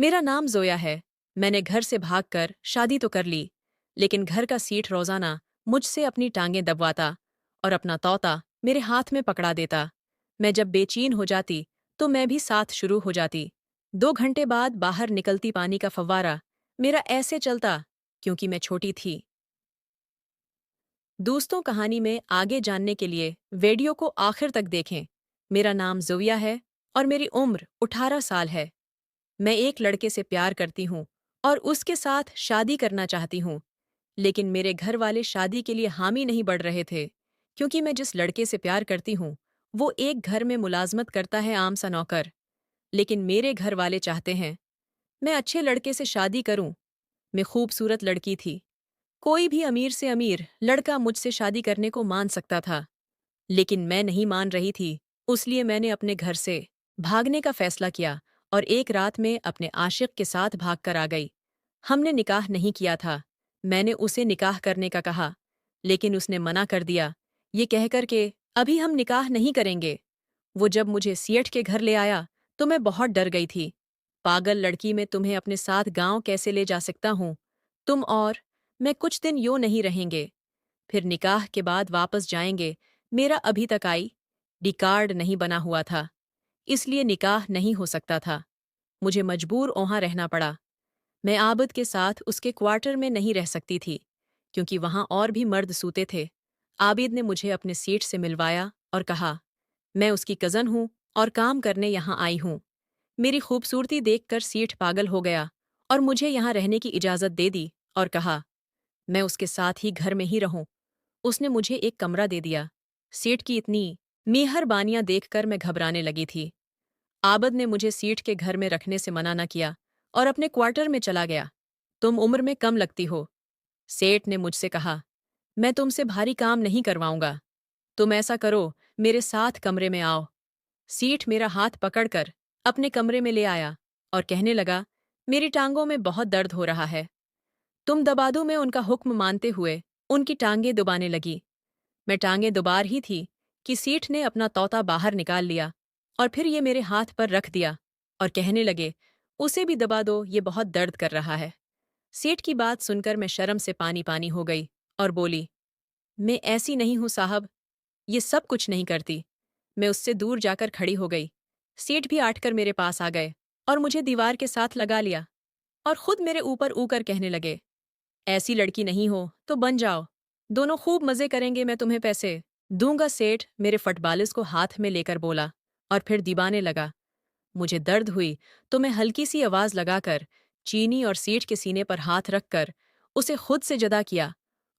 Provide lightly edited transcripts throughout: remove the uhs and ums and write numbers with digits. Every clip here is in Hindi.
मेरा नाम ज़ोया है। मैंने घर से भागकर शादी तो कर ली, लेकिन घर का सीठ रोज़ाना मुझसे अपनी टांगें दबवाता और अपना तौता मेरे हाथ में पकड़ा देता। मैं जब बेचैन हो जाती, तो मैं भी साथ शुरू हो जाती। 2 घंटे बाद बाहर निकलती पानी का फव्वारा मेरा ऐसे चलता, क्योंकि मैं छोटी थी। दोस्तों, कहानी में आगे जानने के लिए वीडियो को आखिर तक देखें। मेरा नाम ज़ोया है और मेरी उम्र 18 साल है। मैं एक लड़के से प्यार करती हूँ और उसके साथ शादी करना चाहती हूँ, लेकिन मेरे घर वाले शादी के लिए हामी नहीं बढ़ रहे थे, क्योंकि मैं जिस लड़के से प्यार करती हूँ, वो एक घर में मुलाजमत करता है, आम सा नौकर। लेकिन मेरे घर वाले चाहते हैं मैं अच्छे लड़के से शादी करूँ। मैं खूबसूरत लड़की थी। कोई भी अमीर से अमीर लड़का मुझसे शादी करने को मान सकता था, लेकिन मैं नहीं मान रही थी। इसलिए मैंने अपने घर से भागने का फैसला किया और एक रात में अपने आशिक के साथ भागकर आ गई। हमने निकाह नहीं किया था। मैंने उसे निकाह करने का कहा, लेकिन उसने मना कर दिया, ये कहकर के अभी हम निकाह नहीं करेंगे। वो जब मुझे सेठ के घर ले आया, तो मैं बहुत डर गई थी। पागल लड़की, मैं तुम्हें अपने साथ गांव कैसे ले जा सकता हूँ? तुम और मैं कुछ दिन यूं नहीं रहेंगे, फिर निकाह के बाद वापस जाएंगे। मेरा अभी तक आई डी कार्ड नहीं बना हुआ था, इसलिए निकाह नहीं हो सकता था। मुझे मजबूर वहां रहना पड़ा। मैं आबिद के साथ उसके क्वार्टर में नहीं रह सकती थी, क्योंकि वहां और भी मर्द सूते थे। आबिद ने मुझे अपने सीट से मिलवाया और कहा, मैं उसकी कज़न हूँ और काम करने यहाँ आई हूँ। मेरी खूबसूरती देखकर सीठ पागल हो गया और मुझे यहाँ रहने की इजाज़त दे दी और कहा, मैं उसके साथ ही घर में ही रहूं। उसने मुझे एक कमरा दे दिया। सेठ की इतनी मेहरबानियां देखकर मैं घबराने लगी थी। आबद ने मुझे सेठ के घर में रखने से मना न किया और अपने क्वार्टर में चला गया। तुम उम्र में कम लगती हो, सेठ ने मुझसे कहा। मैं तुमसे भारी काम नहीं करवाऊंगा। तुम ऐसा करो, मेरे साथ कमरे में आओ। सेठ मेरा हाथ पकड़कर अपने कमरे में ले आया और कहने लगा, मेरी टांगों में बहुत दर्द हो रहा है, तुम दबा दो। मैं उनका हुक्म मानते हुए उनकी टांगें दुबाने लगी। मैं टांगें दुबा रही थी कि सेठ ने अपना तौता बाहर निकाल लिया और फिर ये मेरे हाथ पर रख दिया और कहने लगे, उसे भी दबा दो, ये बहुत दर्द कर रहा है। सेठ की बात सुनकर मैं शर्म से पानी पानी हो गई और बोली, मैं ऐसी नहीं हूं साहब, ये सब कुछ नहीं करती। मैं उससे दूर जाकर खड़ी हो गई। सेठ भी आटकर मेरे पास आ गए और मुझे दीवार के साथ लगा लिया और खुद मेरे ऊपर ऊकर कहने लगे, ऐसी लड़की नहीं हो तो बन जाओ, दोनों खूब मजे करेंगे, मैं तुम्हें पैसे दूंगा। सेठ मेरे फटबालिस को हाथ में लेकर बोला और फिर दीवाने लगा। मुझे दर्द हुई तो मैं हल्की सी आवाज लगाकर चीनी और सेठ के सीने पर हाथ रखकर उसे खुद से जुदा किया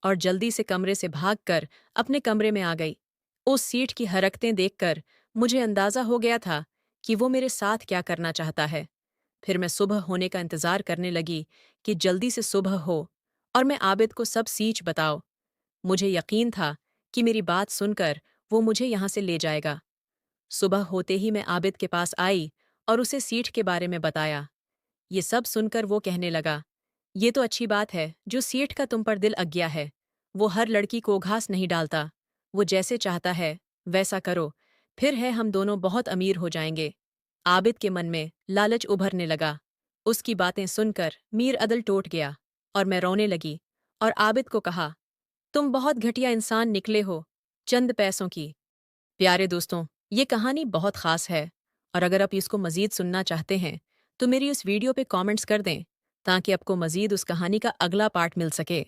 और जल्दी से कमरे से भागकर अपने कमरे में आ गई। उस सेठ की हरकतें देखकर मुझे अंदाजा हो गया था कि वो मेरे साथ क्या करना चाहता है। फिर मैं सुबह होने का इंतजार करने लगी कि जल्दी से सुबह हो और मैं आबिद को सब सीच बताओ। मुझे यकीन था कि मेरी बात सुनकर वो मुझे यहाँ से ले जाएगा। सुबह होते ही मैं आबिद के पास आई और उसे सीठ के बारे में बताया। ये सब सुनकर वो कहने लगा, ये तो अच्छी बात है जो सेठ का तुम पर दिल अग गया है। वो हर लड़की को घास नहीं डालता, वो जैसे चाहता है वैसा करो, फिर है हम दोनों बहुत अमीर हो जाएंगे। आबिद के मन में लालच उभरने लगा। उसकी बातें सुनकर मीर अदल टूट गया और मैं रोने लगी और आबिद को कहा, तुम बहुत घटिया इंसान निकले हो, चंद पैसों की। प्यारे दोस्तों, ये कहानी बहुत ख़ास है और अगर आप इसको मज़ीद सुनना चाहते हैं तो मेरी उस वीडियो पे कमेंट्स कर दें, ताकि आपको मज़ीद उस कहानी का अगला पार्ट मिल सके।